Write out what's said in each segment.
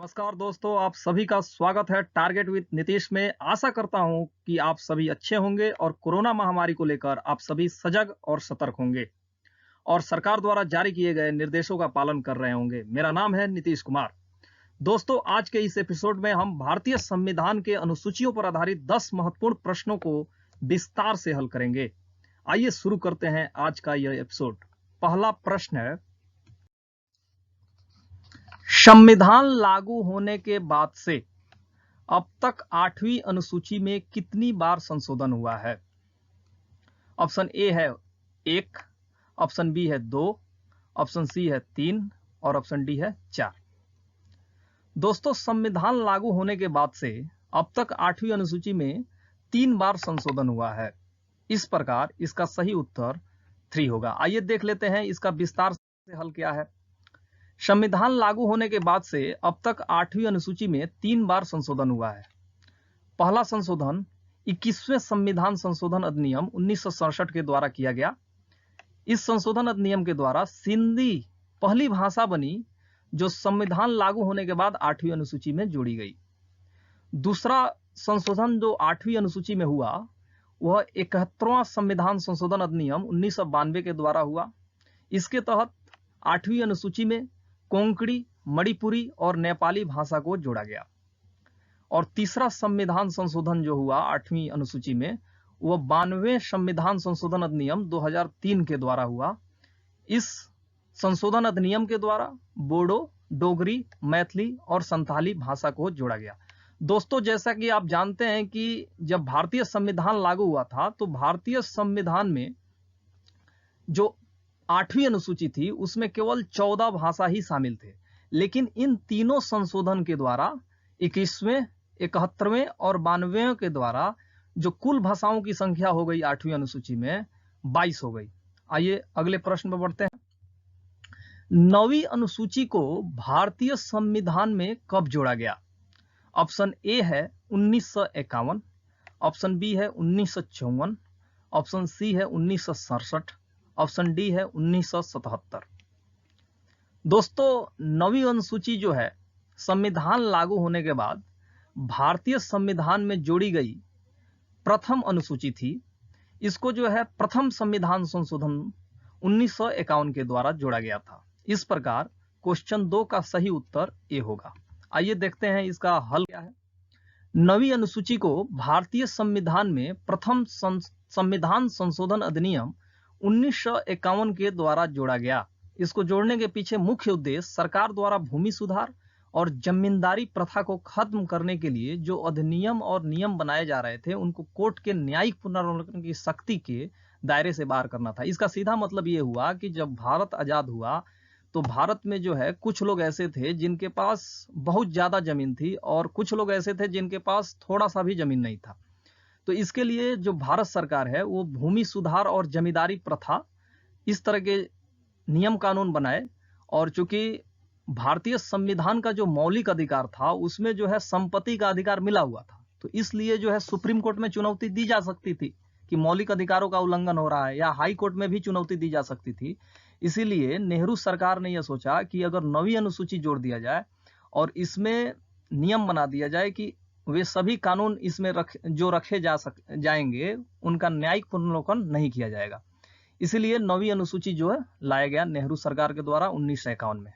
नमस्कार दोस्तों, आप सभी का स्वागत है टारगेट विद नीतीश में। आशा करता हूं कि आप सभी अच्छे होंगे और कोरोना महामारी को लेकर आप सभी सजग और सतर्क होंगे और सरकार द्वारा जारी किए गए निर्देशों का पालन कर रहे होंगे। मेरा नाम है नीतीश कुमार। दोस्तों, आज के इस एपिसोड में हम भारतीय संविधान के अनुसूचियों पर आधारित 10 महत्वपूर्ण प्रश्नों को विस्तार से हल करेंगे। आइए शुरू करते हैं आज का यह एपिसोड। पहला प्रश्न है, संविधान लागू होने के बाद से अब तक 8वीं अनुसूची में कितनी बार संशोधन हुआ है? ऑप्शन ए है 1, ऑप्शन बी है 2, ऑप्शन सी है 3 और ऑप्शन डी है 4। दोस्तों, संविधान लागू होने के बाद से अब तक 8वीं अनुसूची में 3 बार संशोधन हुआ है। इस प्रकार इसका सही उत्तर 3 होगा। आइए देख लेते हैं इसका विस्तार से हल क्या है। संविधान लागू होने के बाद से अब तक 8वीं अनुसूची में 3 बार संशोधन हुआ है। पहला संशोधन 21वें संविधान संशोधन अधिनियम 1967 के द्वारा किया गया। इस संशोधन अधिनियम के द्वारा सिंधी पहली भाषा बनी जो संविधान लागू होने के बाद 8वीं अनुसूची में जोड़ी गई। दूसरा संशोधन जो 8वीं अनुसूची में हुआ वह 71वां संविधान संशोधन अधिनियम 1992 के द्वारा हुआ। इसके तहत 8वीं अनुसूची में कोंकणी, मणिपुरी और नेपाली भाषा को जोड़ा गया। और तीसरा संविधान संशोधन जो हुआ 8वीं अनुसूची में वह 92वें संविधान संशोधन अधिनियम 2003 के द्वारा हुआ। इस संशोधन अधिनियम के द्वारा बोडो, डोगरी, मैथिली और संथाली भाषा को जोड़ा गया। दोस्तों, जैसा कि आप जानते हैं कि जब भारतीय संविधान लागू हुआ था तो भारतीय संविधान में जो 8वीं अनुसूची थी उसमें केवल 14 भाषा ही शामिल थे, लेकिन इन तीनों संशोधन के द्वारा 21वें, 71वें और 92वें के द्वारा जो कुल भाषाओं की संख्या हो गई 8वीं अनुसूची में 22 हो गई। आइए अगले प्रश्न पर बढ़ते हैं। 9वीं अनुसूची को भारतीय संविधान में कब जोड़ा गया? ऑप्शन ए है 1951, ऑप्शन बी है 1954, ऑप्शन सी है 1967, ऑप्शन डी है 1977। दोस्तों, 9वीं अनुसूची जो है संविधान लागू होने के बाद भारतीय संविधान में जोड़ी गई प्रथम अनुसूची थी। इसको जो है प्रथम संविधान संशोधन 1951 के द्वारा जोड़ा गया था। इस प्रकार क्वेश्चन 2 का सही उत्तर ए होगा। आइए देखते हैं इसका हल क्या है। 9वीं अनुसूची को भारतीय संविधान में प्रथम संविधान संशोधन अधिनियम 1951 के द्वारा जोड़ा गया। इसको जोड़ने के पीछे मुख्य उद्देश्य सरकार द्वारा भूमि सुधार और जमींदारी प्रथा को खत्म करने के लिए जो अधिनियम और नियम बनाए जा रहे थे उनको कोर्ट के न्यायिक पुनर्वलोकन की शक्ति के दायरे से बाहर करना था। इसका सीधा मतलब ये हुआ कि जब भारत आजाद हुआ तो भारत में जो है कुछ लोग ऐसे थे जिनके पास बहुत ज्यादा जमीन थी और कुछ लोग ऐसे थे जिनके पास थोड़ा सा भी जमीन नहीं था। तो इसके लिए जो भारत सरकार है वो भूमि सुधार और जमींदारी प्रथा इस तरह के नियम कानून बनाए। और चूंकि भारतीय संविधान का जो मौलिक अधिकार था उसमें जो है संपत्ति का अधिकार मिला हुआ था, तो इसलिए जो है सुप्रीम कोर्ट में चुनौती दी जा सकती थी कि मौलिक अधिकारों का उल्लंघन हो रहा है, या हाई कोर्ट में भी चुनौती दी जा सकती थी। इसीलिए नेहरू सरकार ने यह सोचा कि अगर 9वीं अनुसूची जोड़ दिया जाए और इसमें नियम बना दिया जाए कि वे सभी कानून इसमें रखे जाएंगे उनका न्यायिक पुनर्वलोकन नहीं किया जाएगा। इसीलिए 9वीं अनुसूची जो है लाया गया नेहरू सरकार के द्वारा 1951 में।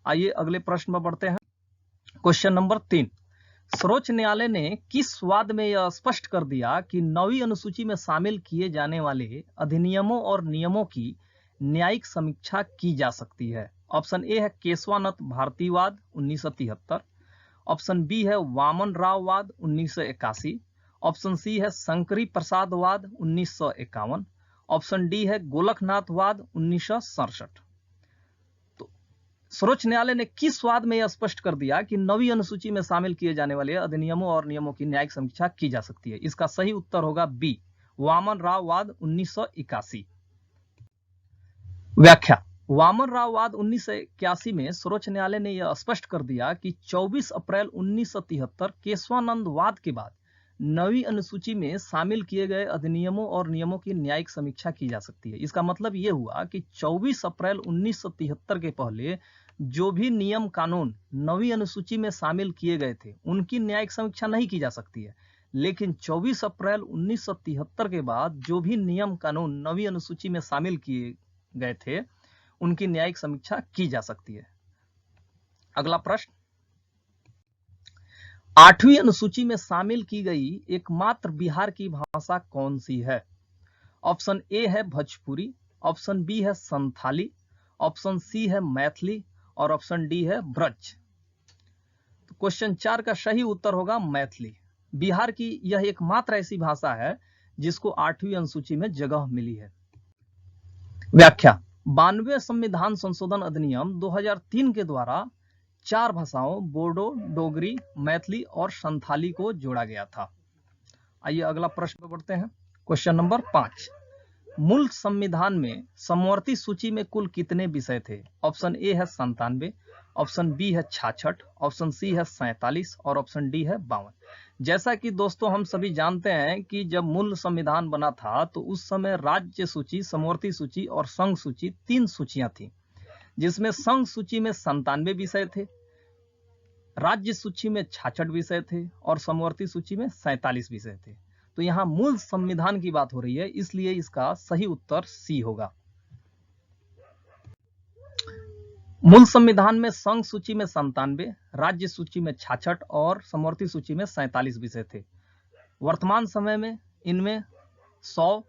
आइए अगले प्रश्न में बढ़ते हैं। क्वेश्चन नंबर 3, सर्वोच्च न्यायालय ने किस वाद में यह स्पष्ट कर दिया कि 9वीं अनुसूची में शामिल किए जाने वाले अधिनियमों और नियमों की न्यायिक समीक्षा की जा सकती है? ऑप्शन ए है केशवानंद भारतीवाद 1973, ऑप्शन बी है वामन राव वाद 1981, ऑप्शन सी है शंकरी प्रसाद वाद 1951, ऑप्शन डी है गोलकनाथ वाद 1967। तो सर्वोच्च न्यायालय ने किस वाद में यह स्पष्ट कर दिया कि 9वीं अनुसूची में शामिल किए जाने वाले अधिनियमों और नियमों की न्यायिक समीक्षा की जा सकती है? इसका सही उत्तर होगा बी, वामन राव वाद 1981। व्याख्या। वामन राव वाद 1981 में सर्वोच्च न्यायालय ने यह स्पष्ट कर दिया कि 24 अप्रैल 1973 केशवानंद वाद के बाद 9वीं अनुसूची में शामिल किए गए अधिनियमों और नियमों की न्यायिक समीक्षा की जा सकती है। इसका मतलब यह हुआ कि 24 अप्रैल 1973 के पहले जो भी नियम कानून 9वीं अनुसूची में शामिल किए गए थे उनकी न्यायिक समीक्षा नहीं की जा सकती है, लेकिन 24 अप्रैल 1973 के बाद जो भी नियम कानून 9वीं अनुसूची में शामिल किए गए थे उनकी न्यायिक समीक्षा की जा सकती है। अगला प्रश्न, 8वीं अनुसूची में शामिल की गई एकमात्र बिहार की भाषा कौन सी है? ऑप्शन ए है भोजपुरी, ऑप्शन बी है संथाली, ऑप्शन सी है मैथिली और ऑप्शन डी है ब्रज। तो क्वेश्चन 4 का सही उत्तर होगा मैथिली। बिहार की यह एकमात्र ऐसी भाषा है जिसको 8वीं अनुसूची में जगह मिली है। व्याख्या, 92वें संविधान संशोधन अधिनियम 2003 के द्वारा 4 भाषाओं बोडो, डोगरी, मैथिली और संथाली को जोड़ा गया था। आइए अगला प्रश्न पर बढ़ते हैं। क्वेश्चन नंबर 5, मूल संविधान में समवर्ती सूची में कुल कितने विषय थे? ऑप्शन ए है 97, ऑप्शन बी है 66, ऑप्शन सी है 47 और ऑप्शन डी है 52। जैसा कि दोस्तों हम सभी जानते हैं कि जब मूल संविधान बना था तो उस समय राज्य सूची, समवर्ती सूची और संघ सूची 3 सूचियां थी, जिसमें संघ सूची में 97 विषय थे, राज्य सूची में 66 विषय थे और समवर्ती सूची में 47 विषय थे। तो यहाँ मूल संविधान की बात हो रही है, इसलिए इसका सही उत्तर सी होगा। मूल संविधान में संघ सूची में 97, राज्य सूची में 66 और समवर्ती सूची में 47 विषय थे। वर्तमान समय में इनमें 100,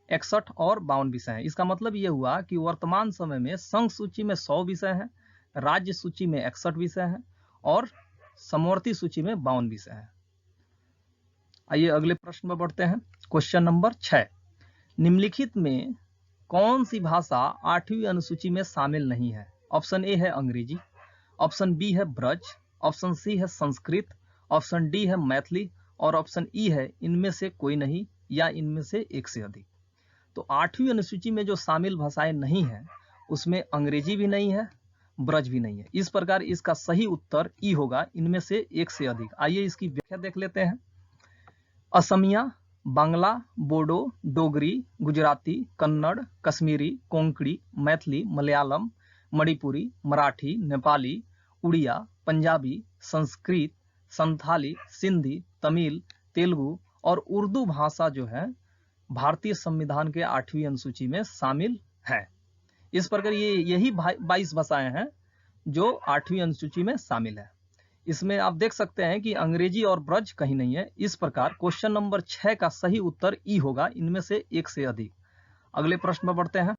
61 और 52 विषय हैं। इसका मतलब यह हुआ कि वर्तमान समय में संघ सूची में 100 विषय हैं, राज्य सूची में 61 विषय हैं और समवर्ती सूची में 52 विषय हैं। आइए अगले प्रश्न में बढ़ते हैं। क्वेश्चन नंबर 6, निम्नलिखित में कौन सी भाषा 8वीं अनुसूची में शामिल नहीं है? ऑप्शन ए है अंग्रेजी, ऑप्शन बी है ब्रज, ऑप्शन सी है संस्कृत, ऑप्शन डी है मैथिली और ऑप्शन ई है इनमें से कोई नहीं या इनमें से एक से अधिक। तो 8वीं अनुसूची में जो शामिल भाषाएं नहीं है उसमें अंग्रेजी भी नहीं है, ब्रज भी नहीं है। इस प्रकार इसका सही उत्तर ई होगा, इनमें से एक से अधिक। आइए इसकी व्याख्या देख लेते हैं। असमिया, बांग्ला, बोडो, डोगरी, गुजराती, कन्नड़, कश्मीरी, कोंकणी, मैथिली, मलयालम, मणिपुरी, मराठी, नेपाली, उड़िया, पंजाबी, संस्कृत, संथाली, सिंधी, तमिल, तेलुगु और उर्दू भाषा जो है भारतीय संविधान के 8वीं अनुसूची में शामिल है। इस प्रकार यही 22 भाषाएं हैं जो 8वीं अनुसूची में शामिल है। इसमें आप देख सकते हैं कि अंग्रेजी और ब्रज कहीं नहीं है। इस प्रकार क्वेश्चन नंबर 6 का सही उत्तर ई होगा, इनमें से एक से अधिक। अगले प्रश्न में बढ़ते हैं।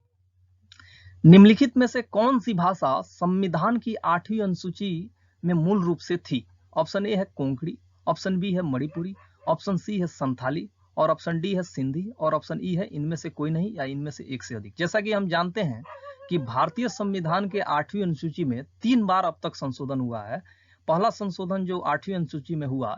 निम्नलिखित में से कौन सी भाषा संविधान की 8वीं अनुसूची में मूल रूप से थी? ऑप्शन ए है कोंकणी, ऑप्शन बी है मणिपुरी, ऑप्शन सी है संथाली और ऑप्शन डी है सिंधी और ऑप्शन ई है इनमें से कोई नहीं या इनमें से एक से अधिक। जैसा कि हम जानते हैं कि भारतीय संविधान के 8वीं अनुसूची में 3 बार अब तक संशोधन हुआ है। पहला संशोधन जो 8वीं अनुसूची में हुआ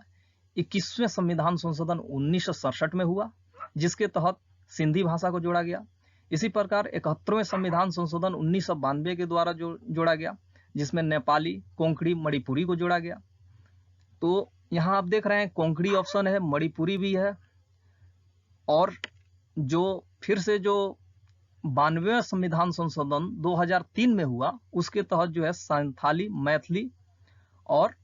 21वें संविधान संशोधन 1967 में हुआ, जिसके तहत सिंधी भाषा को जोड़ा गया। इसी प्रकार 71वें संविधान संशोधन 1992 के द्वारा जोड़ा गया, जिसमें नेपाली, कोंकणी, मणिपुरी को जोड़ा गया। तो यहाँ आप देख रहे हैं कोंकणी ऑप्शन है, मणिपुरी भी है और जो फिर से जो 92वें संविधान संशोधन 2003 में हुआ उसके तहत जो है संथाली, मैथिली और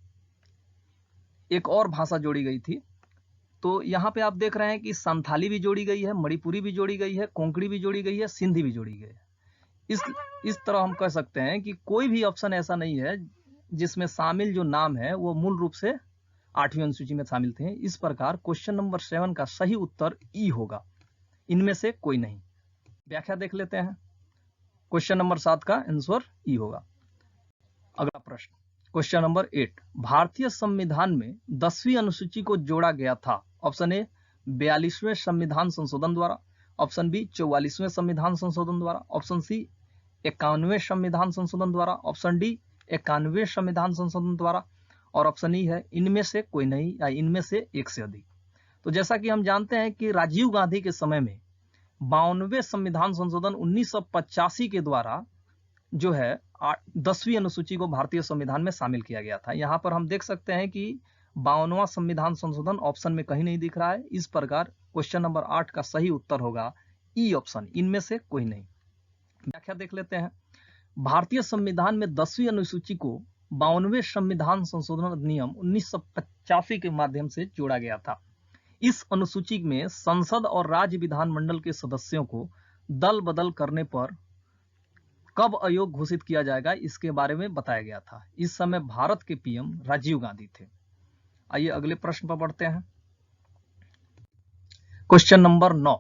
एक और भाषा जोड़ी गई थी। तो यहाँ पे आप देख रहे हैं कि संथाली भी जोड़ी गई है, मणिपुरी भी जोड़ी गई है, कोंकणी भी जोड़ी गई है, सिंधी भी जोड़ी गई है। इस तरह हम कह सकते हैं कि कोई भी ऑप्शन ऐसा नहीं है जिसमें शामिल जो नाम है वो मूल रूप से 8वीं अनुसूची में शामिल थे। इस प्रकार क्वेश्चन नंबर 7 का सही उत्तर ई होगा, इनमें से कोई नहीं। व्याख्या देख लेते हैं। क्वेश्चन नंबर 7 का आंसर ई होगा। अगला प्रश्न, क्वेश्चन नंबर 8, भारतीय संविधान में 10वीं अनुसूची को जोड़ा गया था। ऑप्शन ए 42वें संविधान संशोधन द्वारा, ऑप्शन बी 44वें संविधान संशोधन द्वारा, ऑप्शन सी 51वें संविधान संशोधन द्वारा, ऑप्शन डी 91वें संविधान संशोधन द्वारा और ऑप्शन ई है इनमें से कोई नहीं या इनमें से एक से अधिक। तो जैसा कि हम जानते हैं कि राजीव गांधी के समय में 52वें संविधान संशोधन 1985 के द्वारा जो है 10वीं अनुसूची को भारतीय संविधान में शामिल किया गया था। यहाँ पर हम देख सकते हैं कि 52वां संविधान संशोधन ऑप्शन में कहीं नहीं दिख रहा है। इस प्रकार क्वेश्चन नंबर 8 का सही उत्तर होगा ई ऑप्शन, इनमें से कोई नहीं। व्याख्या देख लेते हैं। भारतीय संविधान में 10वीं अनुसूची को 52वें संविधान संशोधन अधिनियम 1985 के माध्यम से जोड़ा गया था। इस अनुसूची में संसद और राज्य विधानमंडल के सदस्यों को दल बदल करने पर कब अयोग्य घोषित किया जाएगा, इसके बारे में बताया गया था। इस समय भारत के पीएम राजीव गांधी थे। आइए अगले प्रश्न पर बढ़ते हैं। क्वेश्चन नंबर 9,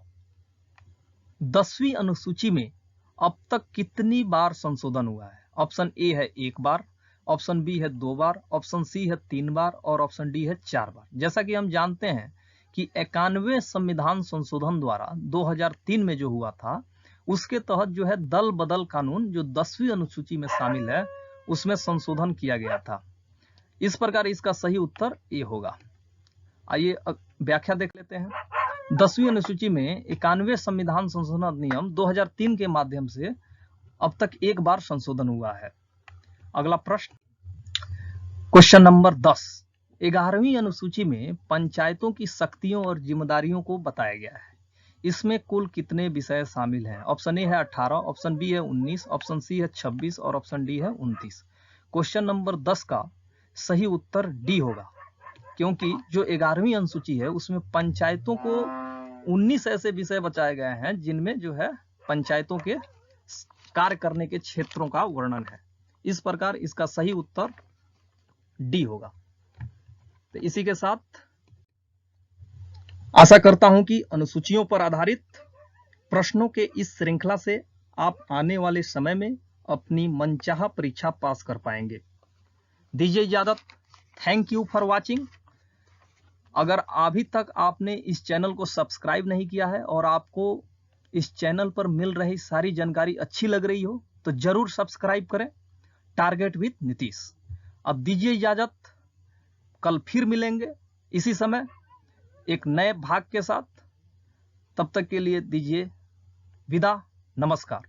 10वीं अनुसूची में अब तक कितनी बार संशोधन हुआ है? ऑप्शन ए है 1 बार, ऑप्शन बी है 2 बार, ऑप्शन सी है 3 बार और ऑप्शन डी है 4 बार। जैसा कि हम जानते हैं कि 91वें संविधान संशोधन द्वारा 2003 में जो हुआ था, उसके तहत जो है दल बदल कानून जो 10वीं अनुसूची में शामिल है, उसमें संशोधन किया गया था। इस प्रकार इसका सही उत्तर ए होगा। आइए व्याख्या देख लेते हैं। 10वीं अनुसूची में 91वें संविधान संशोधन अधिनियम 2003 के माध्यम से अब तक 1 बार संशोधन हुआ है। अगला प्रश्न, क्वेश्चन नंबर 10, 11वीं अनुसूची में पंचायतों की शक्तियों और जिम्मेदारियों को बताया गया है। इसमें कुल कितने विषय शामिल हैं? ऑप्शन ए है 18, ऑप्शन बी है 19, ऑप्शन सी है 26 और ऑप्शन डी है 29। क्वेश्चन नंबर 10 का सही उत्तर डी होगा, क्योंकि जो 11वीं अनुसूची है उसमें पंचायतों को 19 ऐसे विषय बचाए गए हैं जिनमें जो है पंचायतों के कार्य करने के क्षेत्रों का वर्णन है। इस प्रकार इसका सही उत्तर डी होगा। तो इसी के साथ आशा करता हूं कि अनुसूचियों पर आधारित प्रश्नों के इस श्रृंखला से आप आने वाले समय में अपनी मनचाहा परीक्षा पास कर पाएंगे। दीजिए इजाजत। Thank you for watching. अगर अभी तक आपने इस चैनल को सब्सक्राइब नहीं किया है और आपको इस चैनल पर मिल रही सारी जानकारी अच्छी लग रही हो तो जरूर सब्सक्राइब करें। Target with Nitish. अब दीजिए इजाजत, कल फिर मिलेंगे इसी समय एक नए भाग के साथ। तब तक के लिए दीजिए विदा। नमस्कार।